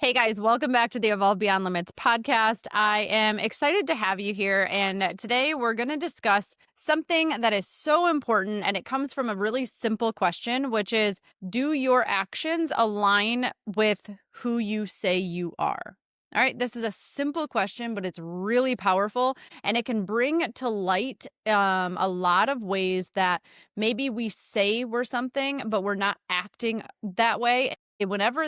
Hey guys, welcome back to the Evolve Beyond Limits podcast. I am excited to have you here. And today we're going to discuss something that is so important. And it comes from a really simple question, which is, do your actions align with who you say you are? All right, this is a simple question, but it's really powerful. And it can bring to light a lot of ways that maybe we say we're something, but we're not acting that way. Whenever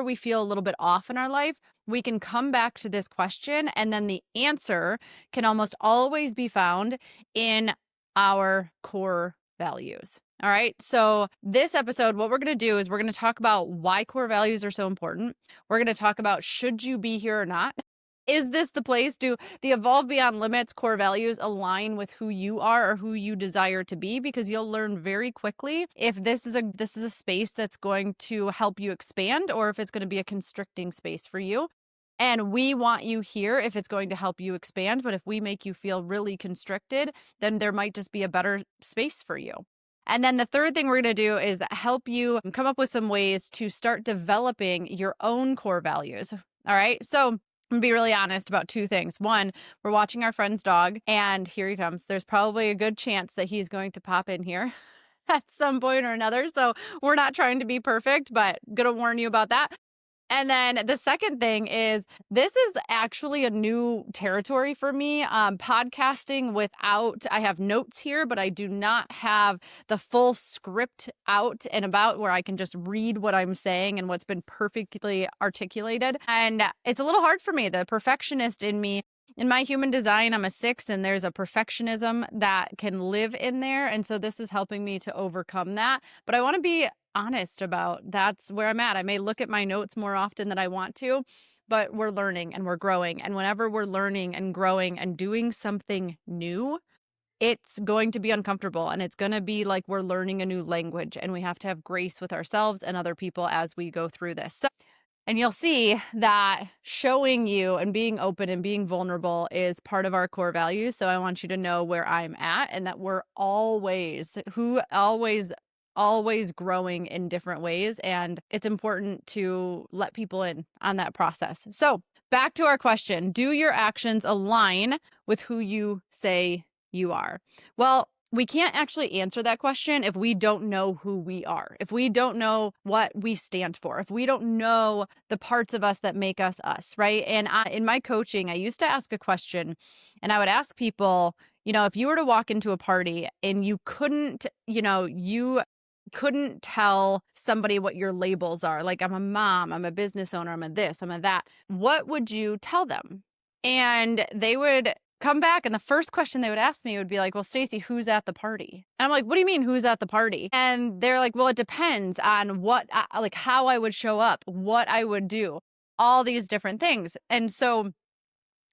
we feel a little bit off in our life, we can come back to this question, and then the answer can almost always be found in our core values. All right. So, this episode, what we're going to do is we're going to talk about why core values are so important. We're going to talk about should you be here or not? Is this the place? Do the Evolve Beyond Limits core values align with who you are or who you desire to be? Because you'll learn very quickly if this is a space that's going to help you expand, or if it's going to be a constricting space for you. And we want you here if it's going to help you expand. But if we make you feel really constricted, then there might just be a better space for you. And then the third thing we're going to do is help you come up with some ways to start developing your own core values. All right. So, I'm gonna be really honest about two things. One, we're watching our friend's dog, and here he comes. There's probably a good chance that he's going to pop in here at some point or another. So we're not trying to be perfect, but gonna warn you about that. And then the second thing is, this is actually a new territory for me. Podcasting without, I have notes here, but I do not have the full script out and about where I can just read what I'm saying and what's been perfectly articulated. And it's a little hard for me. The perfectionist in me, in my human design, I'm a 6, and there's a perfectionism that can live in there. And so this is helping me to overcome that. But I want to be honest about that's where I'm at. I may look at my notes more often than I want to, but we're learning and we're growing. And whenever we're learning and growing and doing something new, it's going to be uncomfortable, and it's going to be like we're learning a new language, and we have to have grace with ourselves and other people as we go through this. And you'll see that showing you and being open and being vulnerable is part of our core values. So I want you to know where I'm at, and that we're always growing in different ways. And it's important to let people in on that process. So back to our question, do your actions align with who you say you are? Well, we can't actually answer that question if we don't know who we are, if we don't know what we stand for, if we don't know the parts of us that make us us, right? And in my coaching, I used to ask a question, and I would ask people, if you were to walk into a party and you couldn't tell somebody what your labels are, like, I'm a mom, I'm a business owner, I'm a this, I'm a that, what would you tell them? And they would come back, and the first question they would ask me would be like, well, Stacy, who's at the party? And I'm like, what do you mean, who's at the party? And they're like, well, it depends on like how I would show up, what I would do, all these different things. And so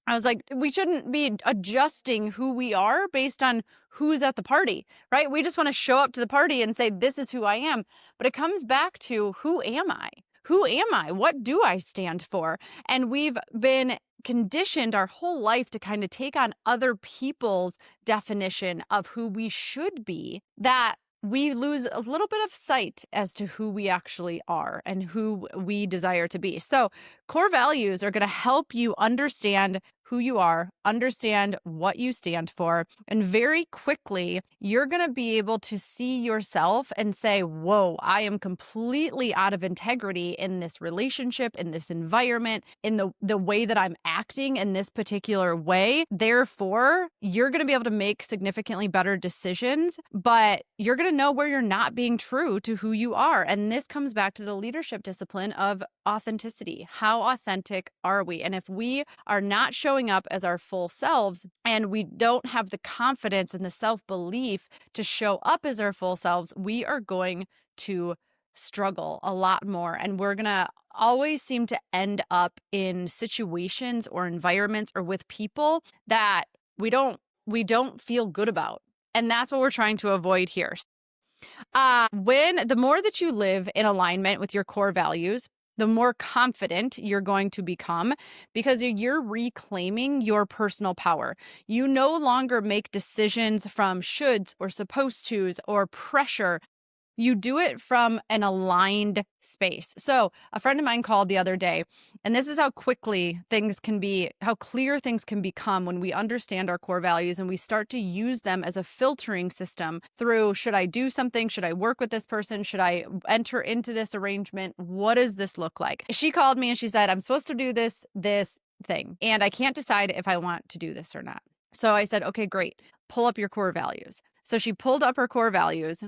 I was like, we shouldn't be adjusting who we are based on who's at the party, right? We just want to show up to the party and say, this is who I am. But it comes back to, who am I? Who am I? What do I stand for? And we've been conditioned our whole life to kind of take on other people's definition of who we should be, that we lose a little bit of sight as to who we actually are and who we desire to be. So core values are going to help you understand who you are, understand what you stand for, and very quickly, you're going to be able to see yourself and say, whoa, I am completely out of integrity in this relationship, in this environment, in the way that I'm acting in this particular way. Therefore, you're going to be able to make significantly better decisions, but you're going to know where you're not being true to who you are. And this comes back to the leadership discipline of authenticity. How authentic are we? And if we are not showing up as our full selves, and we don't have the confidence and the self-belief to show up as our full selves, we are going to struggle a lot more. And we're going to always seem to end up in situations or environments or with people that we don't feel good about. And that's what we're trying to avoid here. When the more that you live in alignment with your core values, the more confident you're going to become, because you're reclaiming your personal power. You no longer make decisions from shoulds or supposed tos or pressure. You do it from an aligned space. So a friend of mine called the other day, and this is how quickly how clear things can become when we understand our core values and we start to use them as a filtering system through, should I do something? Should I work with this person? Should I enter into this arrangement? What does this look like? She called me and she said, I'm supposed to do this thing, and I can't decide if I want to do this or not. So I said, okay, great. Pull up your core values. So she pulled up her core values,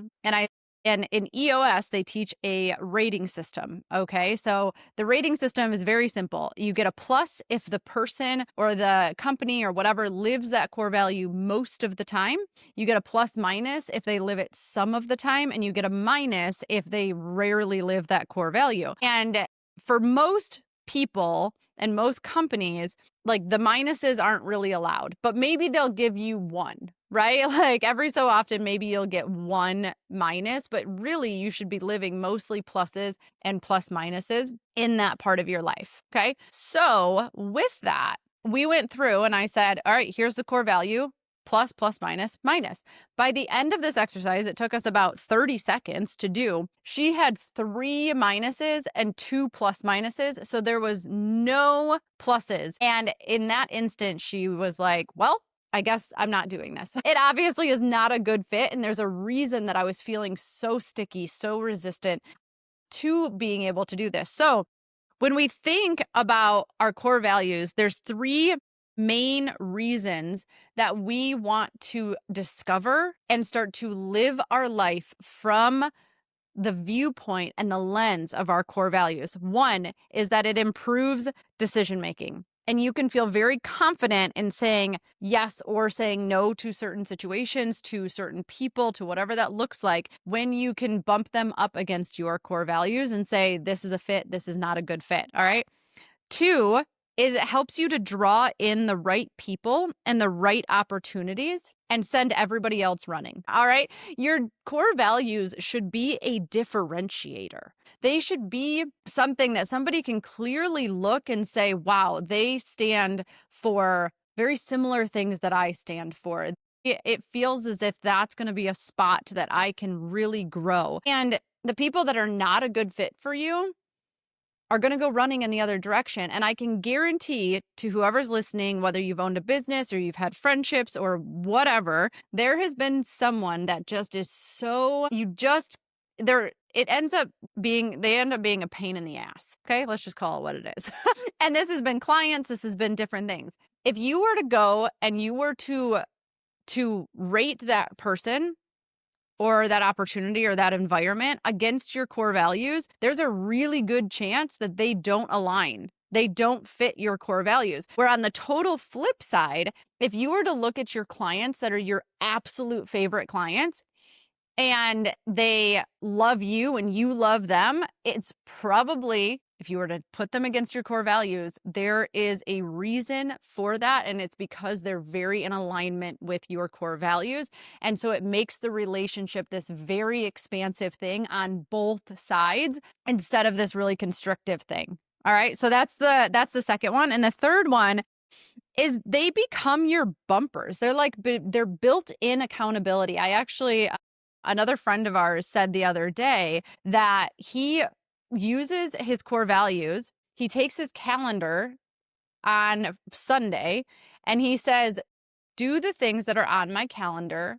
and in EOS, they teach a rating system. Okay. So the rating system is very simple. You get a plus if the person or the company or whatever lives that core value most of the time. You get a plus minus if they live it some of the time, and you get a minus if they rarely live that core value. And for most people and most companies, like the minuses aren't really allowed, but maybe they'll give you one, right? Like every so often, maybe you'll get one minus, but really you should be living mostly pluses and plus minuses in that part of your life. Okay. So with that, we went through and I said, all right, here's the core value. Plus, plus, minus, minus. By the end of this exercise, it took us about 30 seconds to do. She had 3 minuses and 2 plus minuses. So there was no pluses. And in that instant, she was like, well, I guess I'm not doing this. It obviously is not a good fit. And there's a reason that I was feeling so sticky, so resistant to being able to do this. So when we think about our core values, there's 3 main reasons that we want to discover and start to live our life from the viewpoint and the lens of our core values. One is that it improves decision making. And you can feel very confident in saying yes or saying no to certain situations, to certain people, to whatever that looks like, when you can bump them up against your core values and say, this is a fit, this is not a good fit. All right. 2 is it helps you to draw in the right people and the right opportunities and send everybody else running. All right. Your core values should be a differentiator. They should be something that somebody can clearly look and say, wow, they stand for very similar things that I stand for. It feels as if that's going to be a spot that I can really grow. And the people that are not a good fit for you are going to go running in the other direction. And I can guarantee to whoever's listening, whether you've owned a business or you've had friendships or whatever, there has been someone that just is so, they end up being a pain in the ass. Okay. Let's just call it what it is. And this has been clients. This has been different things. If you were to go and you were to rate that person or that opportunity or that environment against your core values, there's a really good chance that they don't align. They don't fit your core values. Where on the total flip side, if you were to look at your clients that are your absolute favorite clients, and they love you and you love them, it's probably, if you were to put them against your core values, there is a reason for that. And it's because they're very in alignment with your core values. And so it makes the relationship this very expansive thing on both sides instead of this really constrictive thing. All right. So that's the second one. And the third one is they become your bumpers. They're built-in accountability. Another friend of ours said the other day that he uses his core values. He takes his calendar on Sunday and he says, do the things that are on my calendar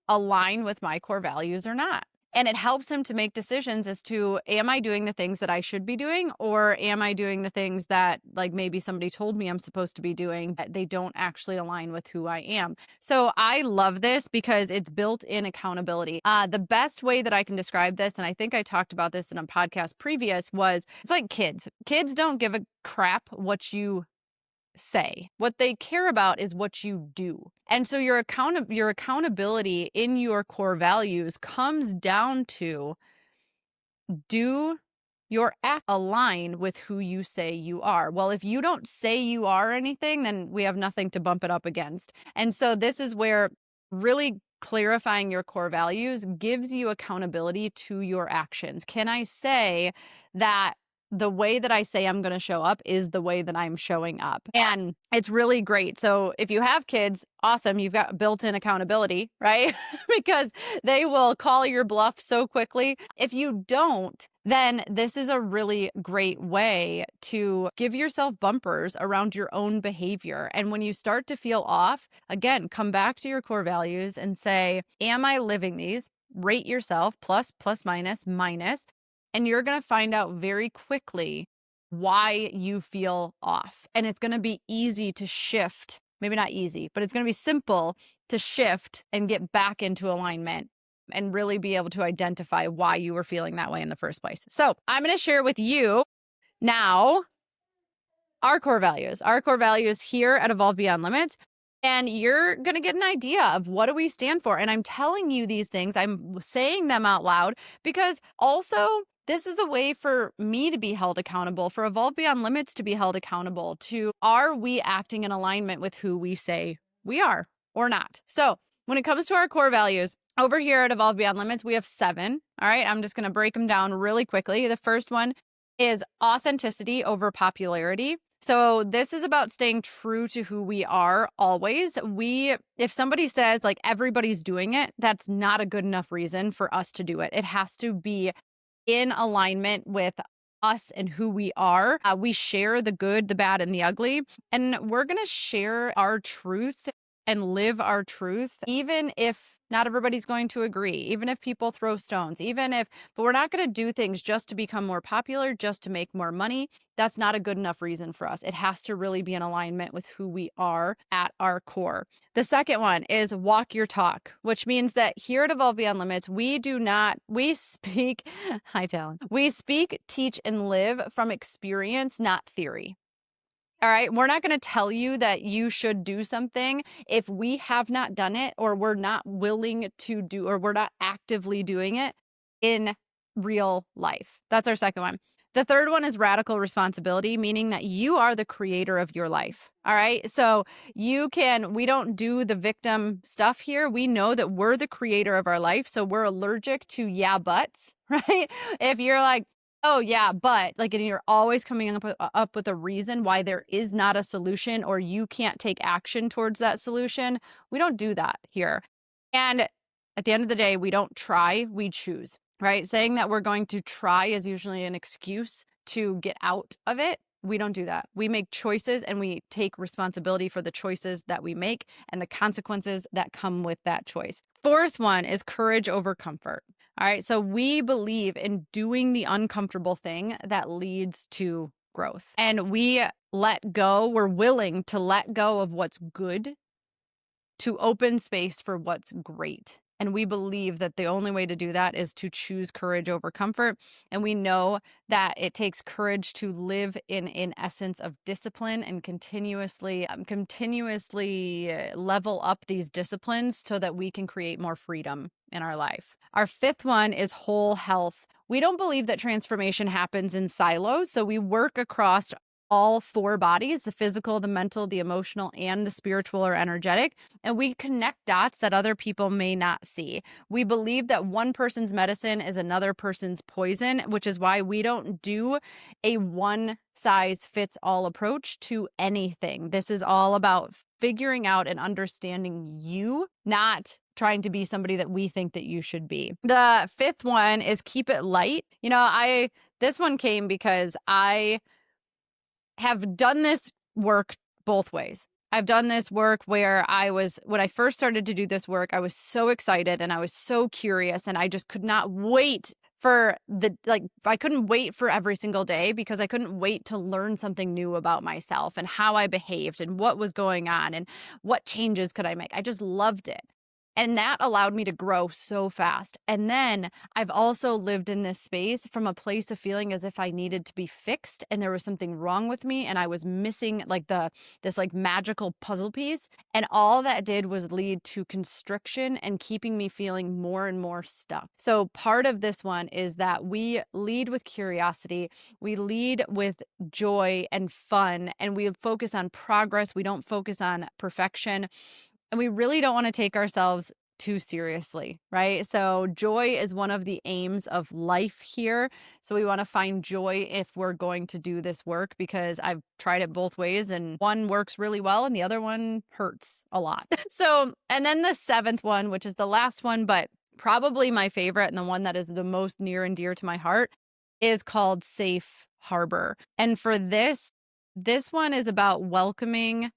align with my core values or not? And it helps him to make decisions as to, am I doing the things that I should be doing? Or am I doing the things that like maybe somebody told me I'm supposed to be doing, that they don't actually align with who I am? So I love this because it's built in accountability. The best way that I can describe this, and I think I talked about this in a podcast previous, was it's like kids. Kids don't give a crap what you say. What they care about is what you do. And so your accountability in your core values comes down to, do your act align with who you say you are? Well, if you don't say you are anything, then we have nothing to bump it up against. And so this is where really clarifying your core values gives you accountability to your actions. Can I say that the way that I say I'm going to show up is the way that I'm showing up. And it's really great. So if you have kids, awesome. You've got built-in accountability, right? Because they will call your bluff so quickly. If you don't, then this is a really great way to give yourself bumpers around your own behavior. And when you start to feel off, again, come back to your core values and say, am I living these? Rate yourself plus, plus, minus, minus. And you're going to find out very quickly why you feel off. And it's going to be easy to shift. Maybe not easy, but it's going to be simple to shift and get back into alignment and really be able to identify why you were feeling that way in the first place. So I'm going to share with you now our core values here at Evolve Beyond Limits. And you're going to get an idea of what do we stand for. And I'm telling you these things, I'm saying them out loud because also this is a way for me to be held accountable, for Evolve Beyond Limits to be held accountable to, are we acting in alignment with who we say we are or not? So when it comes to our core values, over here at Evolve Beyond Limits, we have 7. All right. I'm just going to break them down really quickly. The first one is authenticity over popularity. So this is about staying true to who we are always. If somebody says like everybody's doing it, that's not a good enough reason for us to do it. It has to be in alignment with us and who we are. We share the good, the bad, and the ugly. And we're going to share our truth and live our truth, even if not everybody's going to agree, even if people throw stones, but we're not going to do things just to become more popular, just to make more money. That's not a good enough reason for us. It has to really be in alignment with who we are at our core. The second one is walk your talk, which means that here at Evolve Beyond Limits, we speak, hi Talon, we speak, teach, and live from experience, not theory. All right. We're not going to tell you that you should do something if we have not done it or we're not willing to do or we're not actively doing it in real life. That's our second one. The third one is radical responsibility, meaning that you are the creator of your life. All right. So we don't do the victim stuff here. We know that we're the creator of our life. So we're allergic to yeah, buts, right? If you're like, oh yeah, but like, and you're always coming up with a reason why there is not a solution or you can't take action towards that solution. We don't do that here. And at the end of the day, we don't try, we choose, right? Saying that we're going to try is usually an excuse to get out of it. We don't do that. We make choices and we take responsibility for the choices that we make and the consequences that come with that choice. Fourth one is courage over comfort. All right. So we believe in doing the uncomfortable thing that leads to growth. And we're willing to let go of what's good to open space for what's great. And we believe that the only way to do that is to choose courage over comfort. And we know that it takes courage to live in an essence of discipline and continuously level up these disciplines so that we can create more freedom in our life. Our fifth one is whole health. We don't believe that transformation happens in silos. So we work across all 4 bodies, the physical, the mental, the emotional, and the spiritual or energetic. And we connect dots that other people may not see. We believe that one person's medicine is another person's poison, which is why we don't do a one-size-fits-all approach to anything. This is all about figuring out and understanding you, not trying to be somebody that we think that you should be. The fifth one is keep it light. This one came because I have done this work both ways. I've done this work where when I first started to do this work, I was so excited and I was so curious and I just could not wait I couldn't wait for every single day because I couldn't wait to learn something new about myself and how I behaved and what was going on and what changes could I make. I just loved it. And that allowed me to grow so fast. And then I've also lived in this space from a place of feeling as if I needed to be fixed and there was something wrong with me and I was missing this magical puzzle piece. And all that did was lead to constriction and keeping me feeling more and more stuck. So part of this one is that we lead with curiosity, we lead with joy and fun, and we focus on progress. We don't focus on perfection. And we really don't want to take ourselves too seriously, right? So joy is one of the aims of life here. So we want to find joy if we're going to do this work, because I've tried it both ways and one works really well and the other one hurts a lot. So, and then the seventh one, which is the last one, but probably my favorite and the one that is the most near and dear to my heart, is called Safe Harbor. And for this one is about welcoming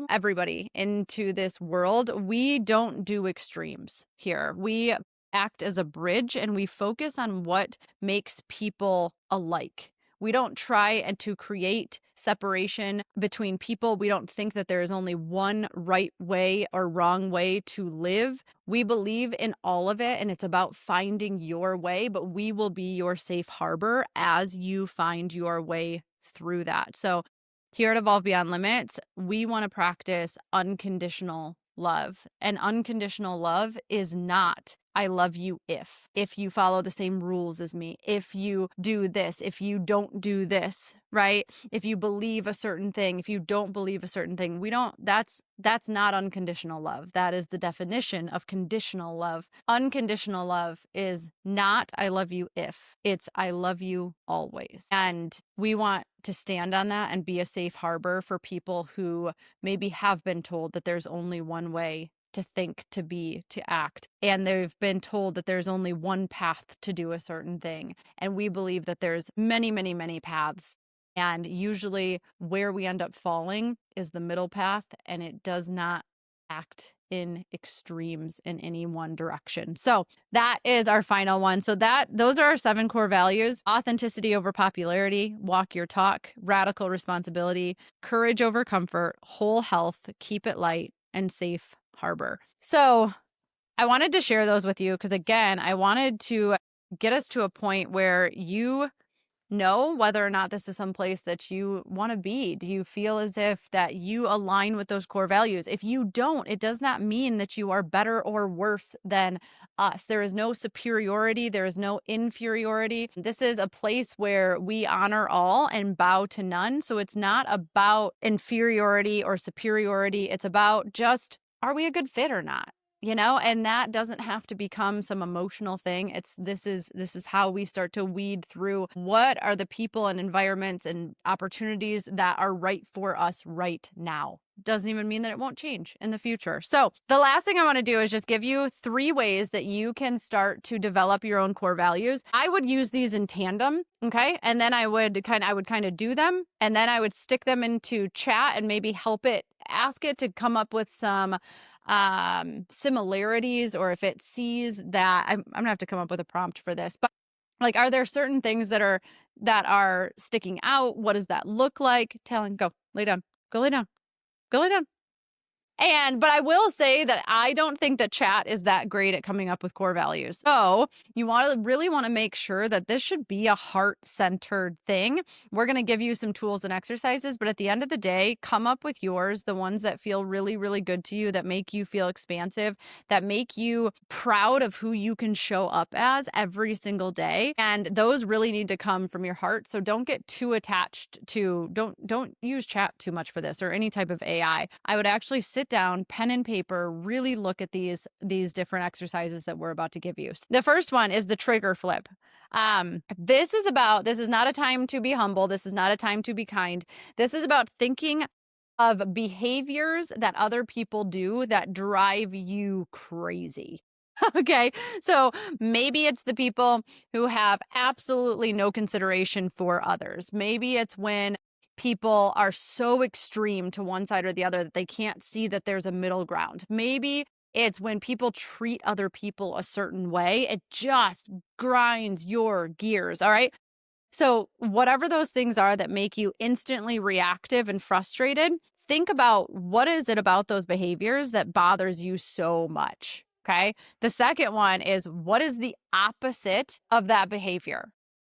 everybody into this world. We don't do extremes here. We act as a bridge and we focus on what makes people alike. We don't try and to create separation between people. We don't think that there is only one right way or wrong way to live. We believe in all of it, and it's about finding your way, but we will be your safe harbor as you find your way through that. So here at Evolve Beyond Limits, we want to practice unconditional love. And unconditional love is not, I love you if you follow the same rules as me, if you do this, if you don't do this, right? If you believe a certain thing, if you don't believe a certain thing, that's not unconditional love. That is the definition of conditional love. Unconditional love is not I love you if, it's I love you always. And we want to stand on that and be a safe harbor for people who maybe have been told that there's only one way to think, to be, to act. And they've been told that there's only one path to do a certain thing. And we believe that there's many, many, many paths. And usually where we end up falling is the middle path, and it does not act in extremes in any one direction. So that is our final one. So those are our 7 core values: authenticity over popularity, walk your talk, radical responsibility, courage over comfort, whole health, keep it light, and safe harbor. So I wanted to share those with you because, again, I wanted to get us to a point where you know whether or not this is some place that you want to be. Do you feel as if that you align with those core values? If you don't, it does not mean that you are better or worse than us. There is no superiority. There is no inferiority. This is a place where we honor all and bow to none. So it's not about inferiority or superiority. It's about just, are we a good fit or not? And that doesn't have to become some emotional thing. This is how we start to weed through what are the people and environments and opportunities that are right for us right now. Doesn't even mean that it won't change in the future. So the last thing I want to do is just give you 3 ways that you can start to develop your own core values. I would use these in tandem, okay? And then I would kind of do them, and then I would stick them into chat and maybe ask it to come up with some similarities, or if it sees that I'm gonna have to come up with a prompt for this, but like, are there certain things that are sticking out? What does that look like? Talon, go lay down, go lay down, go lay down. But I will say that I don't think that chat is that great at coming up with core values. So you really want to make sure that this should be a heart-centered thing. We're going to give you some tools and exercises, but at the end of the day, come up with yours, the ones that feel really, really good to you, that make you feel expansive, that make you proud of who you can show up as every single day. And those really need to come from your heart. So don't get too attached to, don't use chat too much for this or any type of AI. I would actually sit down, pen and paper, really look at these different exercises that we're about to give you. The first one is the trigger flip. This is not a time to be humble. This is not a time to be kind. This is about thinking of behaviors that other people do that drive you crazy. Okay. So maybe it's the people who have absolutely no consideration for others. Maybe it's when people are so extreme to one side or the other that they can't see that there's a middle ground. Maybe it's when people treat other people a certain way. It just grinds your gears. All right. So whatever those things are that make you instantly reactive and frustrated, think about what is it about those behaviors that bothers you so much. Okay. The second one is, what is the opposite of that behavior?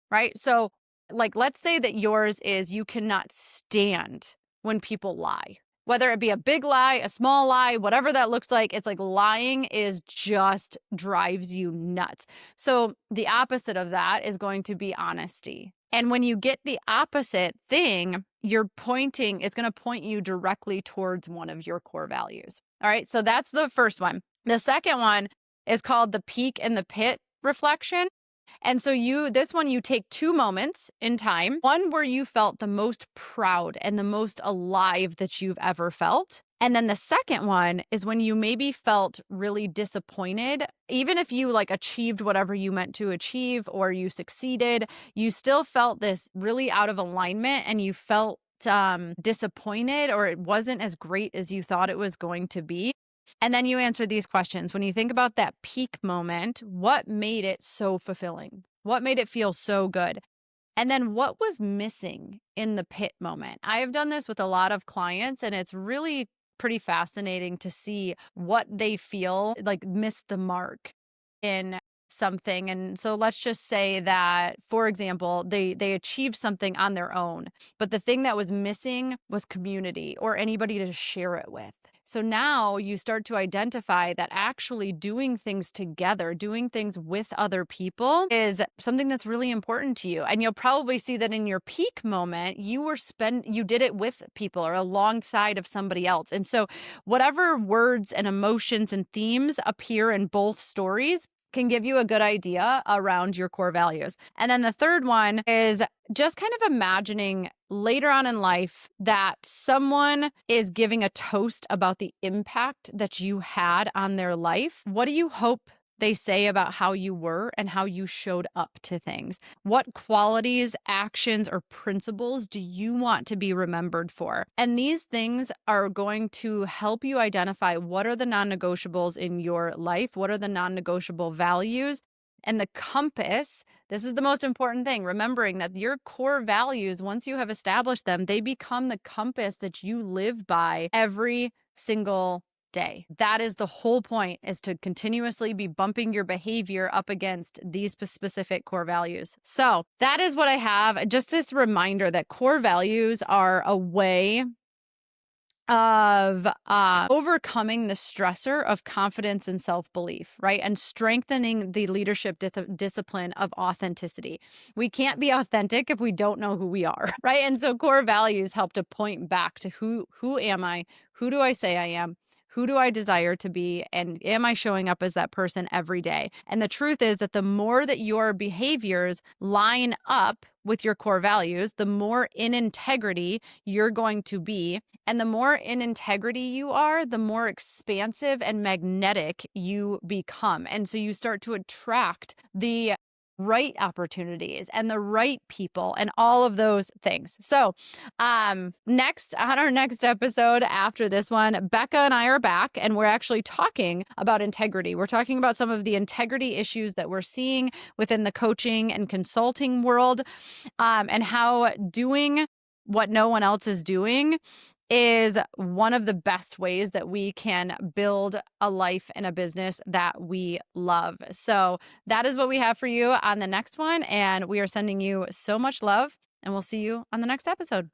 Right. So, like, let's say that yours is you cannot stand when people lie, whether it be a big lie, a small lie, whatever that looks like. It's like lying is just drives you nuts. So the opposite of that is going to be honesty. And when you get the opposite thing, it's going to point you directly towards one of your core values. All right. So that's the first one. The second one is called the peak and the pit reflection. And so this one, you take 2 moments in time, one where you felt the most proud and the most alive that you've ever felt. And then the second one is when you maybe felt really disappointed. Even if you achieved whatever you meant to achieve or you succeeded, you still felt this really out of alignment and you felt disappointed, or it wasn't as great as you thought it was going to be. And then you answer these questions. When you think about that peak moment, what made it so fulfilling? What made it feel so good? And then what was missing in the pit moment? I have done this with a lot of clients, and it's really pretty fascinating to see what they feel like missed the mark in something. And so let's just say that, for example, they achieved something on their own, but the thing that was missing was community or anybody to share it with. So now you start to identify that actually doing things together, doing things with other people is something that's really important to you. And you'll probably see that in your peak moment, you did it with people or alongside of somebody else. And so whatever words and emotions and themes appear in both stories can give you a good idea around your core values. And then the third one is just kind of imagining later on in life that someone is giving a toast about the impact that you had on their life. What do you hope they say about how you were and how you showed up to things? What qualities, actions, or principles do you want to be remembered for? And these things are going to help you identify what are the non-negotiables in your life, what are the non-negotiable values, and the compass. This is the most important thing, remembering that your core values, once you have established them, they become the compass that you live by every single day. That is the whole point, is to continuously be bumping your behavior up against these specific core values. So that is what I have. Just this reminder that core values are a way of overcoming the stressor of confidence and self-belief, right? And strengthening the leadership discipline of authenticity. We can't be authentic if we don't know who we are, right? And so core values help to point back to who am I? Who do I say I am? Who do I desire to be? And am I showing up as that person every day? And the truth is that the more that your behaviors line up with your core values, the more in integrity you're going to be. And the more in integrity you are, the more expansive and magnetic you become. And so you start to attract the right opportunities and the right people and all of those things. So next, on our next episode after this one, Becca and I are back, and we're actually talking about integrity. We're talking about some of the integrity issues that we're seeing within the coaching and consulting world, and how doing what no one else is doing is one of the best ways that we can build a life and a business that we love. So that is what we have for you on the next one. And we are sending you so much love, and we'll see you on the next episode.